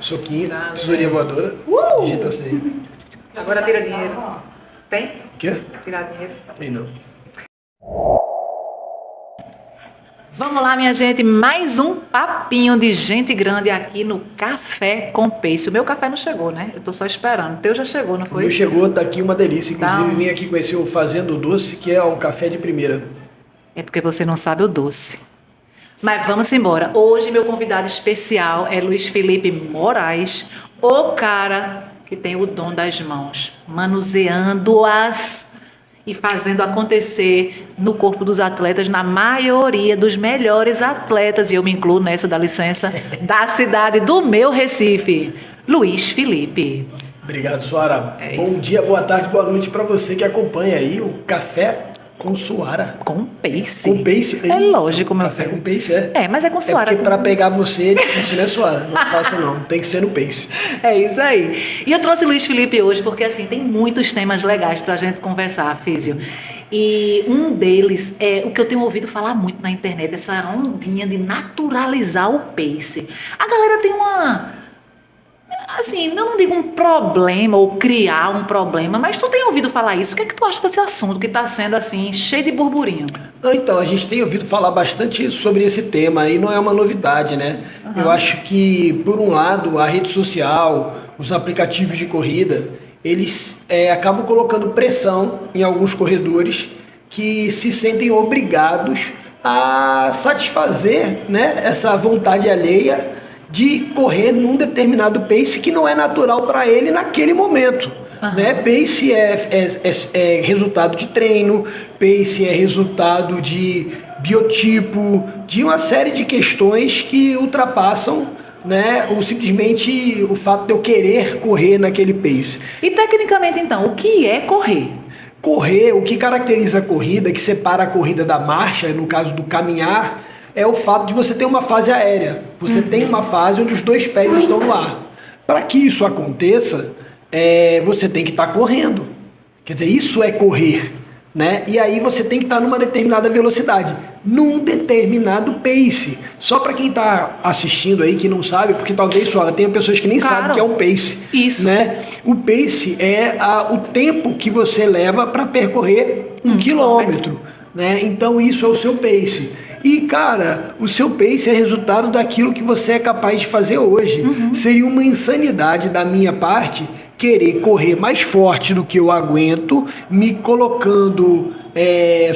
Soquinho, tesourinha voadora. Digita C. Agora tira dinheiro. Tem? O quê? Tirar dinheiro. Tem não. Vamos lá, minha gente, mais um papinho de gente grande aqui no Café com Pace. O meu café não chegou, né? Eu tô só esperando. O teu já chegou, não O foi? meu chegou, tá aqui uma delícia. Inclusive, Tá. vim aqui conhecer o Fazendo Doce, que é um café de primeira. É porque você não sabe o doce. Mas vamos embora. Hoje meu convidado especial é Luiz Felipe Moraes, o cara que tem o dom das mãos, manuseando-as e fazendo acontecer no corpo dos atletas, na maioria dos melhores atletas, e eu me incluo nessa, dá licença, da cidade do meu Recife, Luiz Felipe. Obrigado, Suara. É Bom isso. dia, boa tarde, boa noite para você que acompanha aí o Café com Suara. Com Pace. Com Pace. É lógico, meu Café filho. com Pace, é. É, mas é com É Suara. porque para pegar você é difícil, né, Suara? Não faça não, tem que ser no Pace. É isso aí. E eu trouxe o Luiz Felipe hoje porque, assim, tem muitos temas legais pra gente conversar, Físio. E um deles é o que eu tenho ouvido falar muito na internet, essa ondinha de naturalizar o pace. A galera tem assim, não digo um problema ou criar um problema, mas tu tem ouvido falar isso? O que é que tu acha desse assunto que tá sendo, assim, cheio de burburinho? Então, a gente tem ouvido falar bastante sobre esse tema e não é uma novidade, né? Uhum. Eu acho que, por um lado, a rede social, os aplicativos de corrida, eles acabam colocando pressão em alguns corredores que se sentem obrigados a satisfazer, né, essa vontade alheia de correr num determinado pace que não é natural para ele naquele momento. Uhum. Né? Pace é resultado de treino, pace é resultado de biotipo, de uma série de questões que ultrapassam, né, ou simplesmente o fato de eu querer correr naquele pace. E tecnicamente, então, o que é correr? Correr, o que caracteriza a corrida, que separa a corrida da marcha, no caso do caminhar, é o fato de você ter uma fase aérea. Você tem uma fase onde os dois pés estão no ar. Para que isso aconteça, você tem que estar correndo. Quer dizer, isso é correr. Né? E aí você tem que estar numa determinada velocidade, num determinado pace. Só para quem está assistindo aí, que não sabe, porque talvez só tenha pessoas que nem sabem o que é o pace. Isso. Né? O pace é o tempo que você leva para percorrer um quilômetro. Né? Então isso é o seu pace. E, cara, o seu pace é resultado daquilo que você é capaz de fazer hoje. Seria uma insanidade da minha parte querer correr mais forte do que eu aguento, me colocando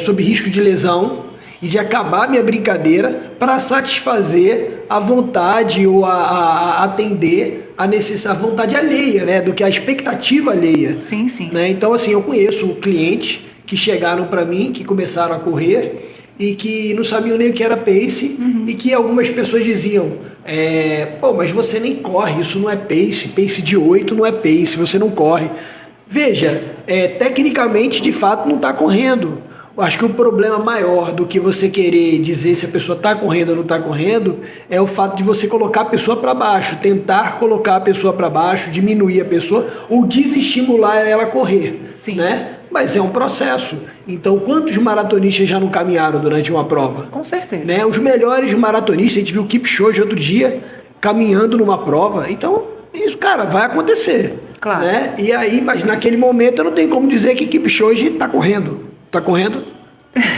sob risco de lesão e de acabar minha brincadeira para satisfazer a vontade ou a atender a vontade alheia, né? Do que a expectativa alheia. Sim, sim. Né? Então, assim, eu conheço clientes que chegaram para mim, que começaram a correr e que não sabiam nem o que era pace e que algumas pessoas diziam, pô, mas você nem corre, isso não é pace, pace de 8 não é pace, você não corre. Veja, tecnicamente, de fato, não está correndo. Eu acho que o problema maior do que você querer dizer se a pessoa está correndo ou não está correndo é o fato de você colocar a pessoa para baixo, tentar colocar a pessoa para baixo, diminuir a pessoa ou desestimular ela a correr. Sim. Né? Mas é um processo. Então, quantos maratonistas já não caminharam durante uma prova? Com certeza. Né? Os melhores maratonistas, a gente viu o Kipchoge outro dia caminhando numa prova. Então, isso, cara, vai acontecer. Claro. Né? E aí, mas naquele momento eu não tenho como dizer que Kipchoge está correndo. Está correndo?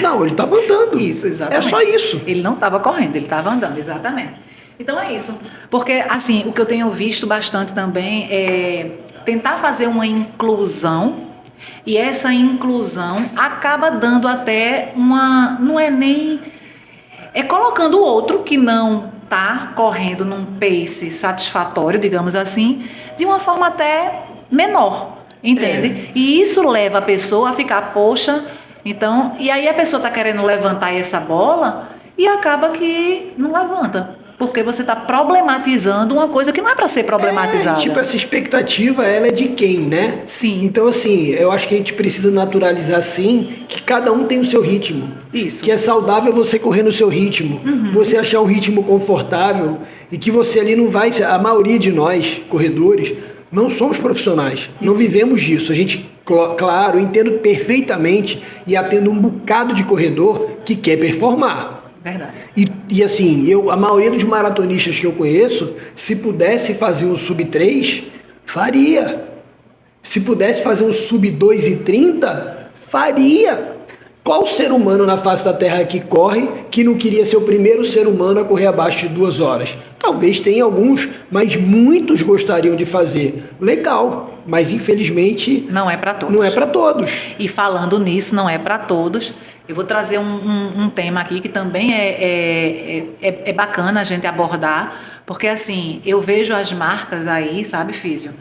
Não, ele estava andando. Isso, exatamente. É só isso. Ele não estava correndo, ele estava andando, exatamente. Então é isso. Porque, assim, o que eu tenho visto bastante também é tentar fazer uma inclusão, e essa inclusão acaba dando até uma... Não é nem... É colocando o outro que não está correndo num pace satisfatório, digamos assim, de uma forma até menor, entende? E isso leva a pessoa a ficar, poxa... Então, e aí a pessoa está querendo levantar essa bola e acaba que não levanta. Porque você está problematizando uma coisa que não é para ser problematizada. Tipo, essa expectativa, ela é de quem, né? Sim. Então, assim, eu acho que a gente precisa naturalizar, sim, que cada um tem o seu ritmo. Isso. Que é saudável você correr no seu ritmo. Você achar um ritmo confortável e que você ali não vai... A maioria de nós, corredores, não somos profissionais. Não vivemos disso. A gente... Claro, entendo perfeitamente e atendo um bocado de corredor que quer performar. Verdade. E assim, a maioria dos maratonistas que eu conheço, se pudesse fazer um sub 3, faria. Se pudesse fazer um sub 2:30, faria. Qual ser humano na face da Terra que corre que não queria ser o primeiro ser humano a correr abaixo de 2 horas? Talvez tenha alguns, mas muitos gostariam de fazer. Legal, mas infelizmente não é para todos. Não é para todos. E falando nisso, não é para todos. Eu vou trazer um tema aqui que também é bacana a gente abordar, porque assim, eu vejo as marcas aí, sabe, Físio,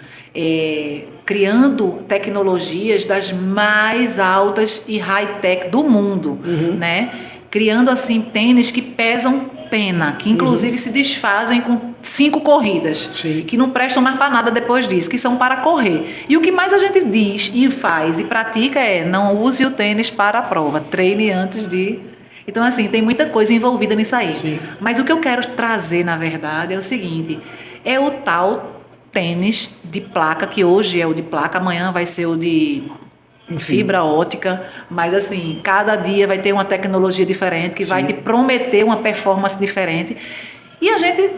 criando tecnologias das mais altas e high-tech do mundo, né? Criando assim tênis que pesam pena, que inclusive se desfazem com 5 corridas, Sim. que não prestam mais para nada depois disso, que são para correr. E o que mais a gente diz e faz e pratica não use o tênis para a prova, treine antes de... Então assim, tem muita coisa envolvida nisso aí. Sim. Mas o que eu quero trazer, na verdade, é o seguinte, é o tal tênis de placa, que hoje é o de placa, amanhã vai ser o de fibra ótica, mas assim, cada dia vai ter uma tecnologia diferente que vai te prometer uma performance diferente. E a gente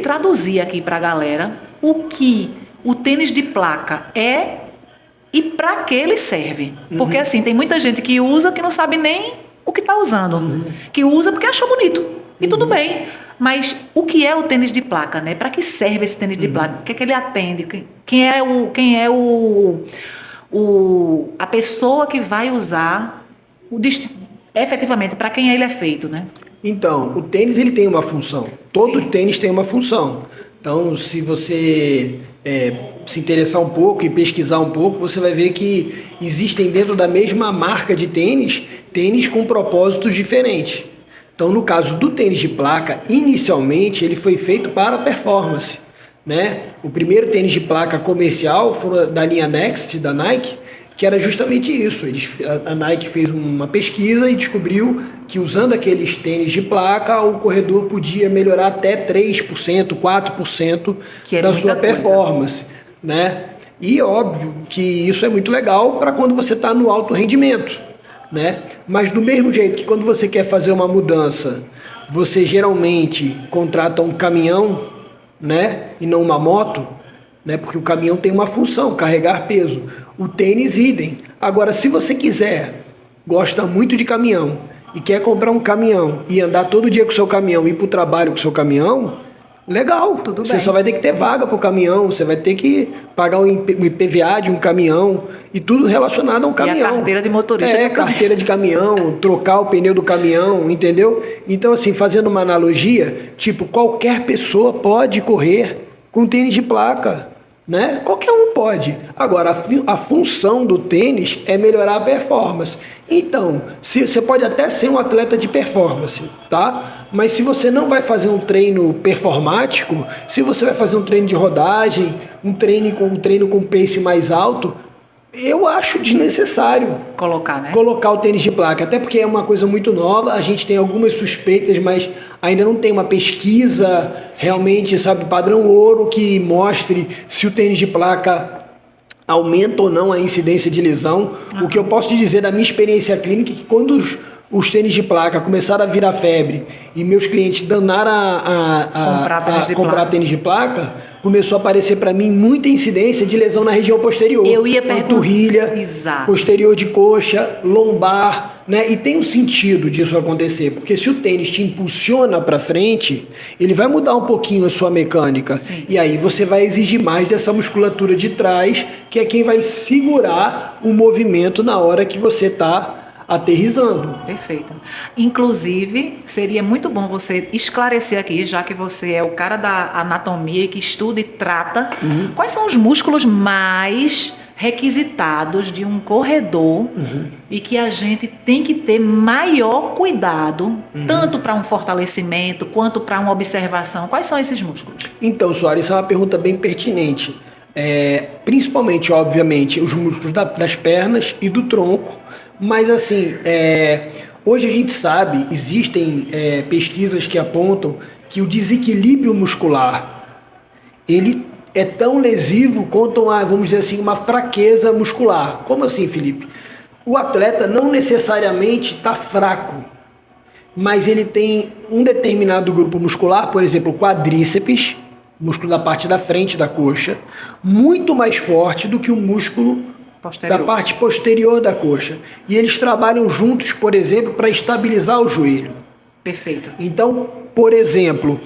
traduzir aqui para a galera o que o tênis de placa é e para que ele serve. Porque assim, tem muita gente que usa que não sabe nem o que está usando, que usa porque achou bonito, e tudo bem. Mas o que é o tênis de placa, né? Para que serve esse tênis de placa? O que é que ele atende? Quem é a pessoa que vai usar efetivamente, para quem ele é feito, né? Então, o tênis ele tem uma função. Todo tênis tem uma função. Então, se você se interessar um pouco e pesquisar um pouco, você vai ver que existem dentro da mesma marca de tênis com propósitos diferentes. Então, no caso do tênis de placa, inicialmente ele foi feito para performance, né? O primeiro tênis de placa comercial foi da linha Next, da Nike, que era justamente isso. A Nike fez uma pesquisa e descobriu que usando aqueles tênis de placa, o corredor podia melhorar até 3%, 4% da sua performance, né? E óbvio que isso é muito legal para quando você está no alto rendimento, né? Mas do mesmo jeito que quando você quer fazer uma mudança, você geralmente contrata um caminhão, né? E não uma moto, né? Porque o caminhão tem uma função, carregar peso. O tênis, idem. Agora, se você gosta muito de caminhão e quer comprar um caminhão e andar todo dia com o seu caminhão, ir para o trabalho com o seu caminhão, legal. Tudo você bem. Só vai ter que ter vaga para o caminhão, você vai ter que pagar o IPVA de um caminhão e tudo relacionado a um caminhão. E a carteira de motorista. Carteira de caminhão, trocar o pneu do caminhão, entendeu? Então, assim, fazendo uma analogia, tipo, qualquer pessoa pode correr com tênis de placa, né? Qualquer um pode. Agora, a função do tênis é melhorar a performance. Então, você pode até ser um atleta de performance, tá? Mas se você não vai fazer um treino performático, se você vai fazer um treino de rodagem, um treino com pace mais alto, eu acho desnecessário colocar o tênis de placa, até porque é uma coisa muito nova, a gente tem algumas suspeitas, mas ainda não tem uma pesquisa realmente, sabe, padrão ouro que mostre se o tênis de placa aumenta ou não a incidência de lesão. O que eu posso te dizer da minha experiência clínica é que quando os tênis de placa começaram a virar febre e meus clientes danaram a comprar tênis de placa, começou a aparecer para mim muita incidência de lesão na região posterior. Eu ia perguntar. Panturrilha, Exato. Posterior de coxa, lombar, né? E tem um sentido disso acontecer, porque se o tênis te impulsiona para frente, ele vai mudar um pouquinho a sua mecânica. Sim. E aí você vai exigir mais dessa musculatura de trás, que é quem vai segurar o movimento na hora que você está aterrissando. Perfeito. Inclusive, seria muito bom você esclarecer aqui, já que você é o cara da anatomia que estuda e trata, quais são os músculos mais requisitados de um corredor e que a gente tem que ter maior cuidado, tanto para um fortalecimento quanto para uma observação. Quais são esses músculos? Então, Soares, isso é uma pergunta bem pertinente. Principalmente, obviamente, os músculos das pernas e do tronco. Mas assim, hoje a gente sabe, existem pesquisas que apontam que o desequilíbrio muscular, ele é tão lesivo quanto vamos dizer assim, uma fraqueza muscular. Como assim, Felipe? O atleta não necessariamente está fraco, mas ele tem um determinado grupo muscular, por exemplo, o quadríceps, músculo da parte da frente da coxa, muito mais forte do que o músculo da parte posterior da coxa. E eles trabalham juntos, por exemplo, para estabilizar o joelho. Perfeito. Então, por exemplo,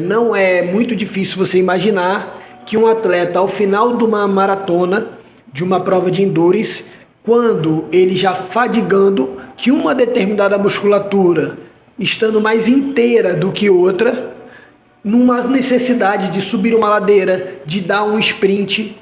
não é muito difícil você imaginar que um atleta, ao final de uma maratona, de uma prova de endurance, quando ele já fadigando, que uma determinada musculatura, estando mais inteira do que outra, numa necessidade de subir uma ladeira, de dar um sprint,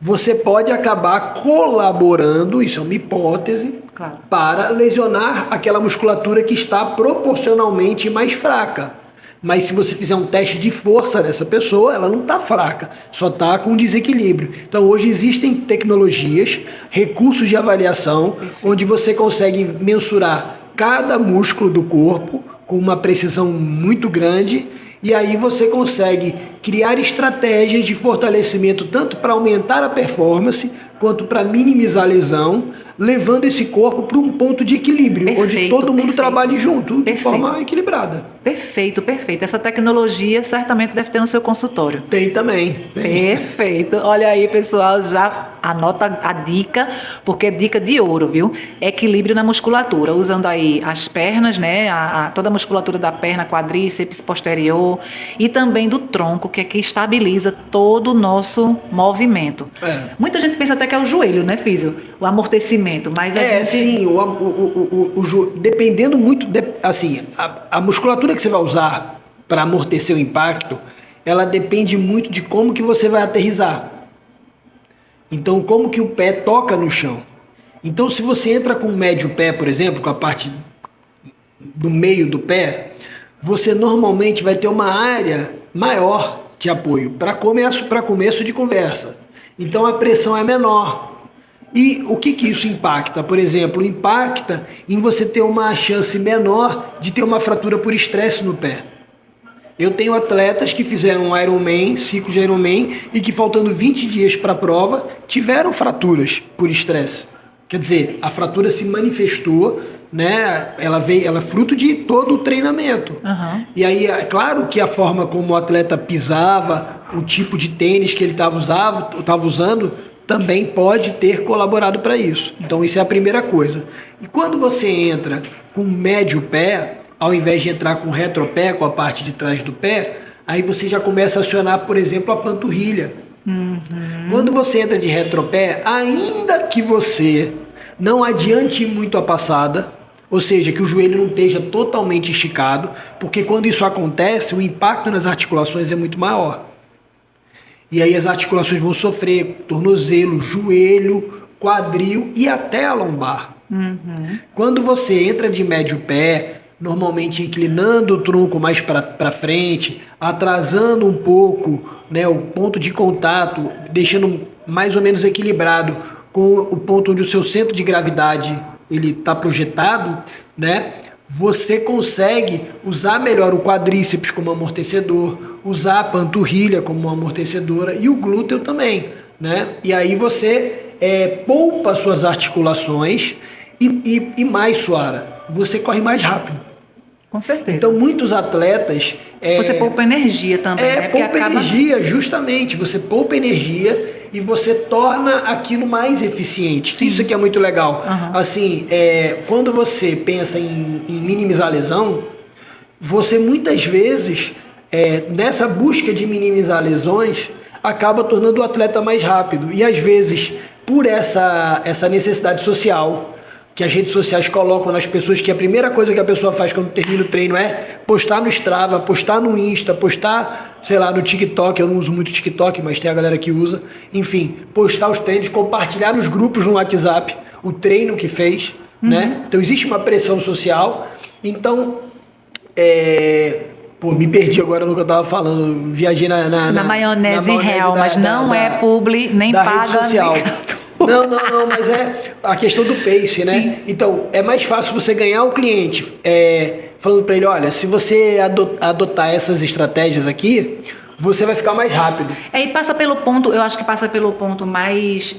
você pode acabar colaborando, isso é uma hipótese, claro, para lesionar aquela musculatura que está proporcionalmente mais fraca. Mas se você fizer um teste de força nessa pessoa, ela não está fraca, só está com desequilíbrio. Então hoje existem tecnologias, recursos de avaliação, onde você consegue mensurar cada músculo do corpo com uma precisão muito grande, e aí você consegue criar estratégias de fortalecimento tanto para aumentar a performance quanto para minimizar a lesão, levando esse corpo para um ponto de equilíbrio, onde todo mundo trabalhe junto, de forma equilibrada. Perfeito, perfeito. Essa tecnologia certamente deve ter no seu consultório. Tem também. Perfeito. Olha aí, pessoal, já anota a dica, porque é dica de ouro, viu? Equilíbrio na musculatura, usando aí as pernas, né? Toda a musculatura da perna, quadríceps posterior e também do tronco, que é que estabiliza todo o nosso movimento. Muita gente pensa até que é o joelho, né, Físio? O amortecimento, mas a gente... sim, dependendo muito, assim, a musculatura que você vai usar para amortecer o impacto, ela depende muito de como que você vai aterrissar. Então, como que o pé toca no chão. Então, se você entra com o médio pé, por exemplo, com a parte do meio do pé, você normalmente vai ter uma área maior de apoio para começo de conversa. Então, a pressão é menor. E o que isso impacta? Por exemplo, impacta em você ter uma chance menor de ter uma fratura por estresse no pé. Eu tenho atletas que fizeram um Ironman, ciclo de Ironman, e que faltando 20 dias para a prova, tiveram fraturas por estresse. Quer dizer, a fratura se manifestou, né? Ela é fruto de todo o treinamento. Uhum. E aí, é claro que a forma como o atleta pisava, o tipo de tênis que ele estava usando, também pode ter colaborado para isso. Então, isso é a primeira coisa. E quando você entra com médio pé, ao invés de entrar com retropé, com a parte de trás do pé, aí você já começa a acionar, por exemplo, a panturrilha. Uhum. Quando você entra de retropé, ainda que você não adiante muito a passada, ou seja, que o joelho não esteja totalmente esticado, porque quando isso acontece, o impacto nas articulações é muito maior. E aí as articulações vão sofrer tornozelo, joelho, quadril e até a lombar. Uhum. Quando você entra de médio pé, normalmente inclinando o tronco mais para frente, atrasando um pouco, né, o ponto de contato, deixando mais ou menos equilibrado com o ponto onde o seu centro de gravidade ele está projetado, né? Você consegue usar melhor o quadríceps como amortecedor, usar a panturrilha como uma amortecedora e o glúteo também, né? E aí você poupa suas articulações e mais, Suara, você corre mais rápido. Com certeza. Então, muitos atletas... Você poupa energia também, né? Poupa energia, justamente. Você poupa energia e você torna aquilo mais eficiente. Sim. Isso aqui é muito legal. Uhum. Assim, quando você pensa em minimizar a lesão, você muitas vezes, nessa busca de minimizar lesões, acaba tornando o atleta mais rápido. E às vezes, por essa necessidade social... que as redes sociais colocam nas pessoas, que a primeira coisa que a pessoa faz quando termina o treino é postar no Strava, postar no Insta, postar, sei lá, no TikTok. Eu não uso muito TikTok, mas tem a galera que usa. Enfim, postar os treinos, compartilhar nos grupos no WhatsApp o treino que fez, né? Então existe uma pressão social. Então, me perdi agora no que eu estava falando. Viajei na maionese real, mas não é publi, nem da paga. Rede social. Não, mas é a questão do pace, né? Sim. Então, é mais fácil você ganhar o cliente falando para ele, olha, se você adotar essas estratégias aqui, você vai ficar mais rápido. E passa pelo ponto, eu acho que passa pelo ponto mais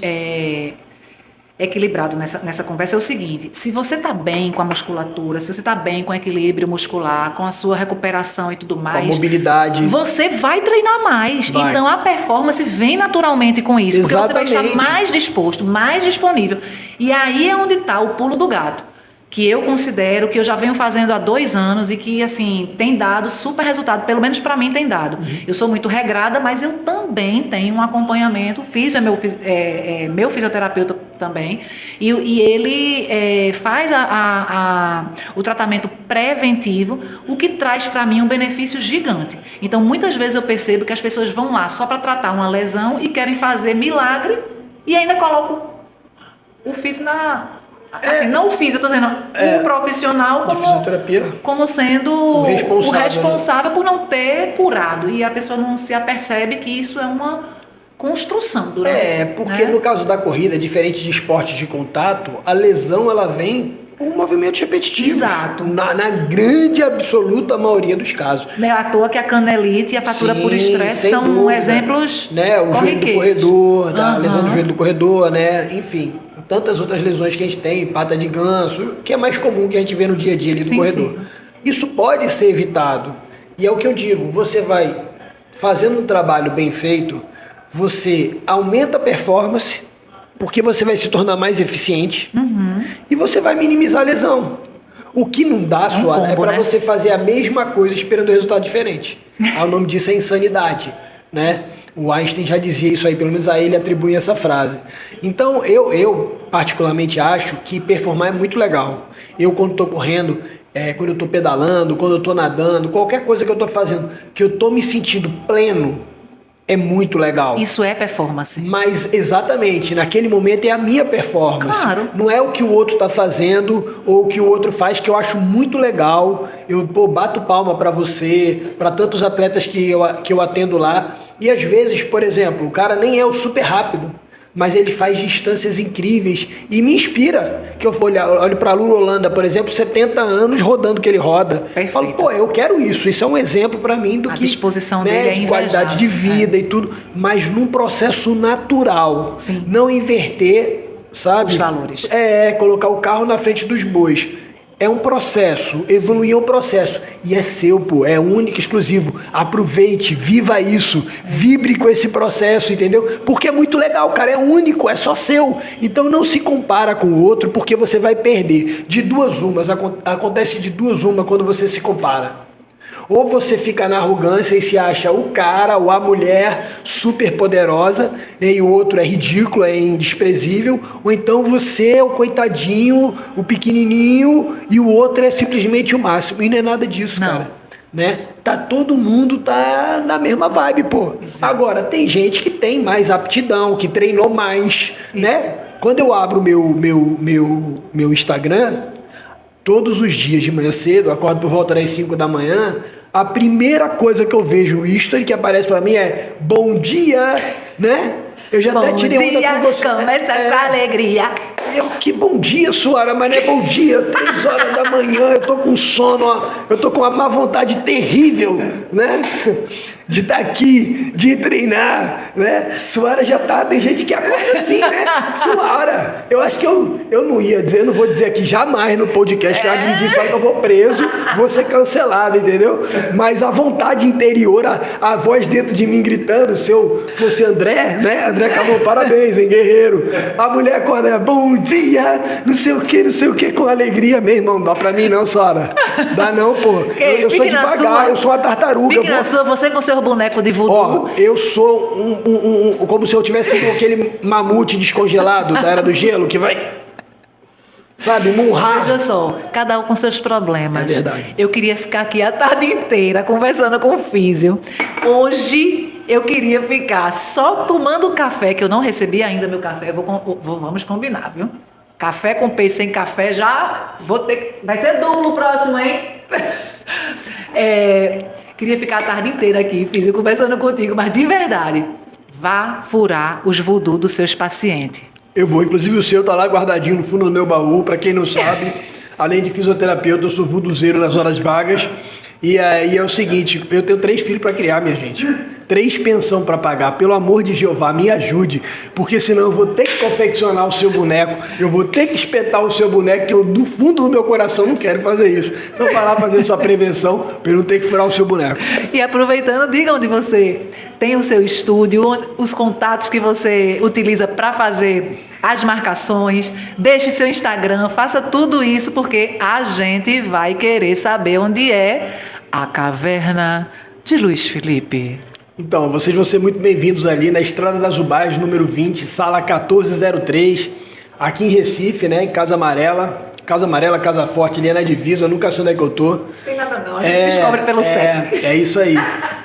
equilibrado nessa conversa é o seguinte: se você está bem com a musculatura, se você está bem com o equilíbrio muscular, com a sua recuperação e tudo mais, com a mobilidade, você vai treinar mais. Vai. Então a performance vem naturalmente com isso, porque você vai estar mais disposto, mais disponível. E aí é onde está o pulo do gato, que eu considero que eu já venho fazendo há 2 anos e que, assim, tem dado super resultado, pelo menos para mim tem dado. Eu sou muito regrada, mas eu também tenho um acompanhamento, meu fisioterapeuta também, e ele faz o tratamento preventivo, o que traz para mim um benefício gigante. Então, muitas vezes eu percebo que as pessoas vão lá só para tratar uma lesão e querem fazer milagre e ainda colocam o físico assim, não o físico, eu estou dizendo, o profissional como sendo o responsável por não ter curado. E a pessoa não se apercebe que isso é uma construção durante. Porque no caso da corrida, diferente de esportes de contato, a lesão ela vem por movimentos repetitivos. Exato. Na grande absoluta maioria dos casos. Não é à toa que a canelite e a fratura por estresse são dúvida, exemplos o joelho do corredor, a lesão do joelho do corredor, né? Enfim, tantas outras lesões que a gente tem, pata de ganso, que é mais comum que a gente vê no dia a dia ali do corredor. Sim. Isso pode ser evitado. E é o que eu digo, você vai fazendo um trabalho bem feito, você aumenta a performance, porque você vai se tornar mais eficiente, e você vai minimizar a lesão. O que não dá, Suara, é para você fazer a mesma coisa esperando um resultado diferente. O nome disso é insanidade, né? O Einstein já dizia isso aí, pelo menos a ele atribui essa frase. Então, eu particularmente acho que performar é muito legal. Eu, quando estou correndo, quando eu estou pedalando, quando eu estou nadando, qualquer coisa que eu estou fazendo, que eu estou me sentindo pleno, é muito legal. Isso é performance. Mas, exatamente, naquele momento é a minha performance. Claro. Não é o que o outro está fazendo ou o que o outro faz, que eu acho muito legal. Eu bato palma para você, para tantos atletas que eu atendo lá. E às vezes, por exemplo, o cara nem é o super rápido, mas ele faz distâncias incríveis e me inspira. Que eu olho para a Lula Holanda, por exemplo, 70 anos rodando o que ele roda. Perfeito. Falo, pô, eu quero isso. Isso é um exemplo para mim do que... A disposição dele é de qualidade de vida e tudo, mas num processo natural. Sim. Não inverter, sabe? Os valores. Colocar o carro na frente dos bois. É um processo, evoluir é um processo. E é seu, pô, é único, exclusivo. Aproveite, viva isso, vibre com esse processo, entendeu? Porque é muito legal, cara, é único, é só seu. Então não se compara com o outro, porque você vai perder. De duas umas, acontece de duas uma quando você se compara. Ou você fica na arrogância e se acha o cara ou a mulher super poderosa, e o outro é ridículo, é indesprezível, ou então você é o coitadinho, o pequenininho, e o outro é simplesmente o máximo. E não é nada disso, cara. Né? Todo mundo na mesma vibe, pô. Exato. Agora, tem gente que tem mais aptidão, que treinou mais, né? Quando eu abro meu Instagram, todos os dias de manhã cedo, acordo por volta das 5 da manhã, a primeira coisa que eu vejo o history que aparece pra mim é bom dia, né? Eu já até tirei onda com você. Começa com alegria. Que bom dia, Suara, mas não é bom dia. 3 horas da manhã, eu tô com sono, eu tô com uma má vontade terrível, né? De estar aqui, de treinar, né? Suara já tá, tem gente que acorda assim, né? Suara, eu acho que eu não ia dizer, eu não vou dizer aqui jamais no podcast que eu acredito, fala que eu vou preso, vou ser cancelado, entendeu? Mas a vontade interior, a voz dentro de mim gritando, se eu fosse André, né? André acabou, parabéns, hein, guerreiro. A mulher acorda, bom dia, não sei o que, com alegria mesmo. Não dá pra mim não, Suara. Dá não, pô. Eu sou devagar, eu sou uma tartaruga. Fique na sua, você com seu boneco de voodoo. Ó, eu sou como se eu tivesse com aquele mamute descongelado da Era do Gelo, que vai... Sabe, Munhá. Veja só, cada um com seus problemas. É verdade. Eu queria ficar aqui a tarde inteira conversando com o físio. Hoje eu queria ficar só tomando café, que eu não recebi ainda meu café. Vamos combinar, viu? Café com peixe sem café já vou ter. Vai ser duplo o próximo, hein? Queria ficar a tarde inteira aqui, físio, conversando contigo, mas de verdade, vá furar os voodoo dos seus pacientes. Eu vou, inclusive o seu tá lá guardadinho no fundo do meu baú, para quem não sabe, além de fisioterapeuta, eu sou voodoozeiro nas horas vagas, e aí é o seguinte, eu tenho 3 filhos para criar, minha gente. 3 pensão para pagar. Pelo amor de Jeová, me ajude, porque senão eu vou ter que confeccionar o seu boneco, eu vou ter que espetar o seu boneco, que eu do fundo do meu coração não quero fazer isso. Então vai lá fazer sua prevenção para eu não ter que furar o seu boneco. E aproveitando, diga onde você tem o seu estúdio, os contatos que você utiliza para fazer as marcações, deixe seu Instagram, faça tudo isso, porque a gente vai querer saber onde é a caverna de Luiz Felipe. Então, vocês vão ser muito bem-vindos ali na Estrada das Ubaias, número 20, sala 1403, aqui em Recife, né, em Casa Amarela, Casa Forte, ali é na divisa, eu nunca sei onde é que eu tô. Tem nada não, a gente descobre pelo CEP. É isso aí.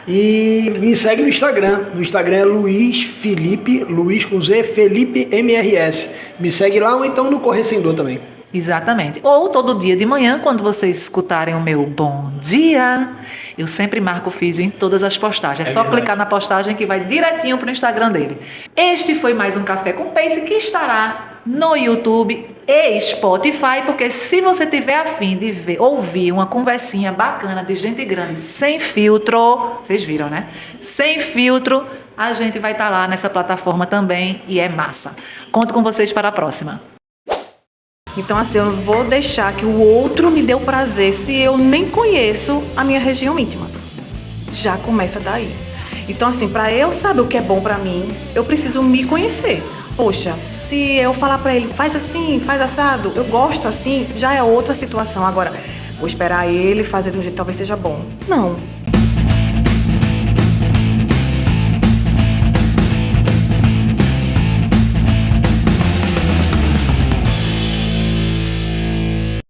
E me segue no Instagram. No Instagram é Luiz Felipe, Luiz com Z, Felipe MRS. Me segue lá ou então no Correcendor também. Exatamente. Ou todo dia de manhã, quando vocês escutarem o meu bom dia, eu sempre marco o Físio em todas as postagens. É só verdade. clicar na postagem que vai direitinho para o Instagram dele. Este foi mais um Café com Pace que estará no YouTube e Spotify, porque se você tiver a fim de ouvir uma conversinha bacana de gente grande, sem filtro, vocês viram, né? Sem filtro, a gente vai estar lá nessa plataforma também e é massa. Conto com vocês para a próxima. Então, assim, eu não vou deixar que o outro me dê o prazer se eu nem conheço a minha região íntima. Já começa daí. Então, assim, para eu saber o que é bom para mim, eu preciso me conhecer. Poxa, se eu falar para ele, faz assim, faz assado, eu gosto assim, já é outra situação. Agora, vou esperar ele fazer de um jeito que talvez seja bom. Não.